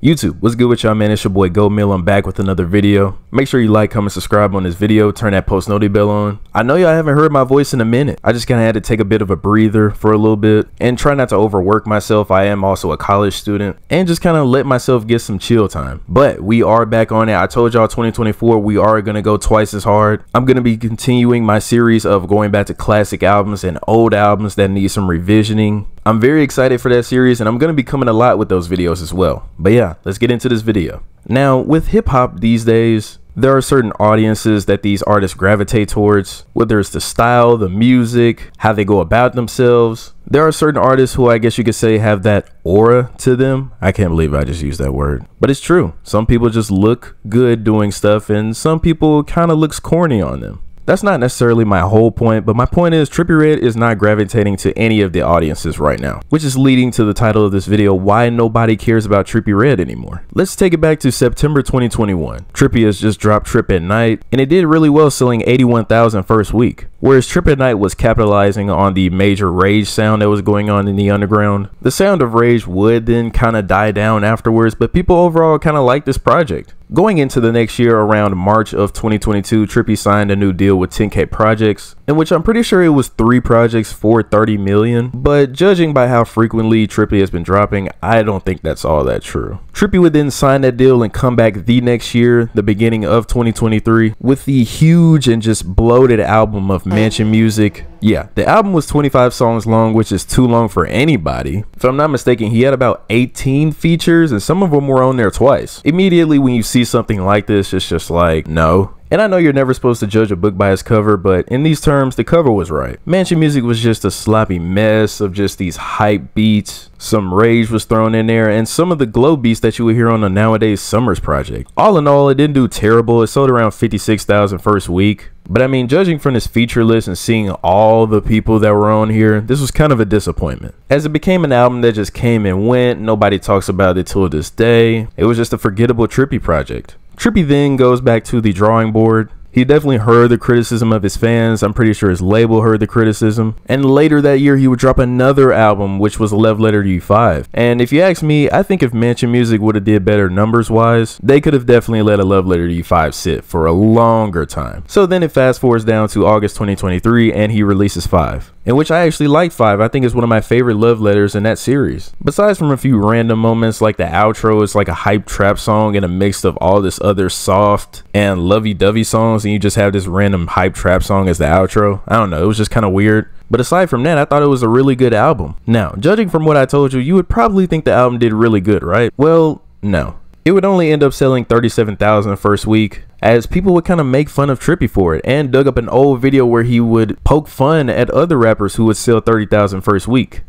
YouTube, what's good with y'all, man? It's your boy Go Mill. I'm back with another video. Make sure you like, comment, subscribe on this video, turn that post noti bell on. I know y'all haven't heard my voice in a minute. I just kind of had to take a bit of a breather for a little bit and try not to overwork myself. I am also a college student and just kind of let myself get some chill time. But we are back on it. I told y'all 2024 we are going to go twice as hard. I'm going to be continuing my series of going back to classic albums and old albums that need some revisioning. I'm very excited for that series, and I'm going to be coming a lot with those videos as well. But yeah, let's get into this video. Now, with hip-hop these days, there are certain audiences that these artists gravitate towards, whether it's the style, the music, how they go about themselves. There are certain artists who I guess you could say have that aura to them. I can't believe I just used that word, but it's true. Some people just look good doing stuff, and some people kind of looks corny on them. That's not necessarily my whole point, but my point is Trippie Redd is not gravitating to any of the audiences right now, which is leading to the title of this video, why nobody cares about Trippie Redd anymore. Let's take it back to September 2021. Trippie has just dropped Trip at Night, and it did really well, selling 81,000 first week. Whereas Trip at Night was capitalizing on the major rage sound that was going on in the underground. The sound of rage would then kind of die down afterwards, but people overall kind of liked this project. Going into the next year, around March of 2022, Trippie signed a new deal with 10K Projects, in which I'm pretty sure it was 3 projects for 30 million. But judging by how frequently Trippie has been dropping, I don't think that's all that true. Trippie would then sign that deal and come back the next year, the beginning of 2023, with the huge and just bloated album of Mansion Music. Yeah, the album was 25 songs long, which is too long for anybody. If I'm not mistaken, he had about 18 features, and some of them were on there twice. Immediately when you see something like this, it's just like, no. And I know you're never supposed to judge a book by its cover, but in these terms, the cover was right. Mansion Music was just a sloppy mess of just these hype beats. Some rage was thrown in there, and some of the glow beats that you would hear on the Nowadays Summers project. All in all, it didn't do terrible. It sold around 56,000 first week. But I mean, judging from this feature list and seeing all the people that were on here, this was kind of a disappointment. As it became an album that just came and went, nobody talks about it till this day. It was just a forgettable Trippie project. Trippie then goes back to the drawing board. He definitely heard the criticism of his fans. I'm pretty sure his label heard the criticism. And later that year, he would drop another album, which was a Love Letter to U5. And if you ask me, I think if Mansion Music would have did better numbers-wise, they could have definitely let a Love Letter to U5 sit for a longer time. So then it fast forwards down to August 2023, and he releases 5. In which I actually like 5. I think it's one of my favorite love letters in that series. Besides from a few random moments, like the outro is like a hype trap song in a mix of all this other soft and lovey-dovey songs, and you just have this random hype trap song as the outro. I don't know, it was just kind of weird. But aside from that, I thought it was a really good album. Now, judging from what I told you, you would probably think the album did really good, right? Well, no. It would only end up selling 37,000 first week, as people would kind of make fun of Trippie for it, and dug up an old video where he would poke fun at other rappers who would sell 30,000 first week.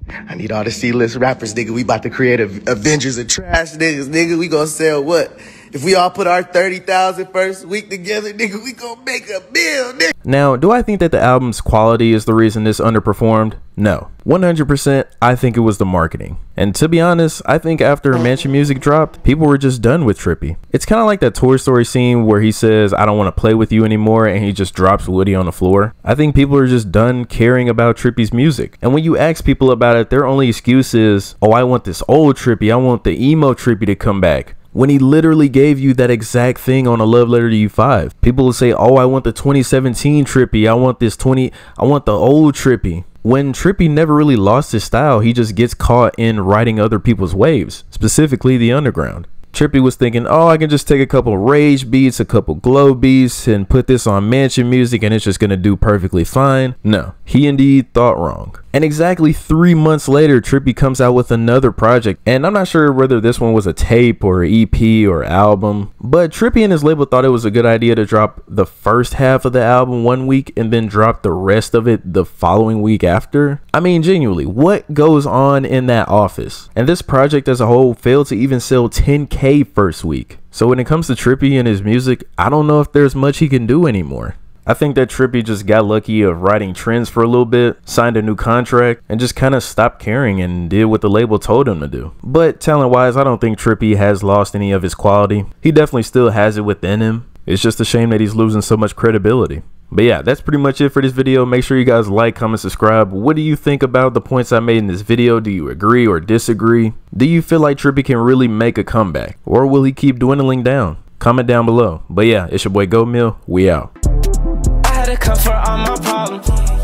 I need all the C-list rappers, nigga. We about to create Avengers of trash niggas, nigga. We gonna sell what? If we all put our 30,000 first week together, nigga, we gonna make a bill, nigga. Now, do I think that the album's quality is the reason this underperformed? No. 100%, I think it was the marketing. And to be honest, I think after Mansion Music dropped, people were just done with Trippie. It's kind of like that Toy Story scene where he says, I don't want to play with you anymore, and he just drops Woody on the floor. I think people are just done caring about Trippie's music. And when you ask people about it, their only excuse is, oh, I want this old Trippie, I want the emo Trippie to come back. When he literally gave you that exact thing on a Love Letter to U5. People will say, oh, I want the 2017 Trippie, I want the old Trippie. When Trippie never really lost his style, he just gets caught in riding other people's waves, specifically the underground. Trippie was thinking, oh, I can just take a couple rage beats, a couple glow beats, and put this on Mansion Music, and it's just gonna do perfectly fine. No, he indeed thought wrong. And exactly 3 months later, Trippie comes out with another project, and I'm not sure whether this one was a tape or an EP or album, but Trippie and his label thought it was a good idea to drop the first half of the album one week and then drop the rest of it the following week after. I mean, genuinely, what goes on in that office? And this project as a whole failed to even sell 10K first week. So when it comes to Trippie and his music, I don't know if there's much he can do anymore. I think that Trippie just got lucky of riding trends for a little bit, signed a new contract, and just kind of stopped caring and did what the label told him to do. But talent-wise, I don't think Trippie has lost any of his quality. He definitely still has it within him. It's just a shame that he's losing so much credibility. But yeah, that's pretty much it for this video. Make sure you guys like, comment, subscribe. What do you think about the points I made in this video? Do you agree or disagree? Do you feel like Trippie can really make a comeback, or will he keep dwindling down? Comment down below. But yeah, it's your boy Goat Mill. We out. I had to comfort all my problems.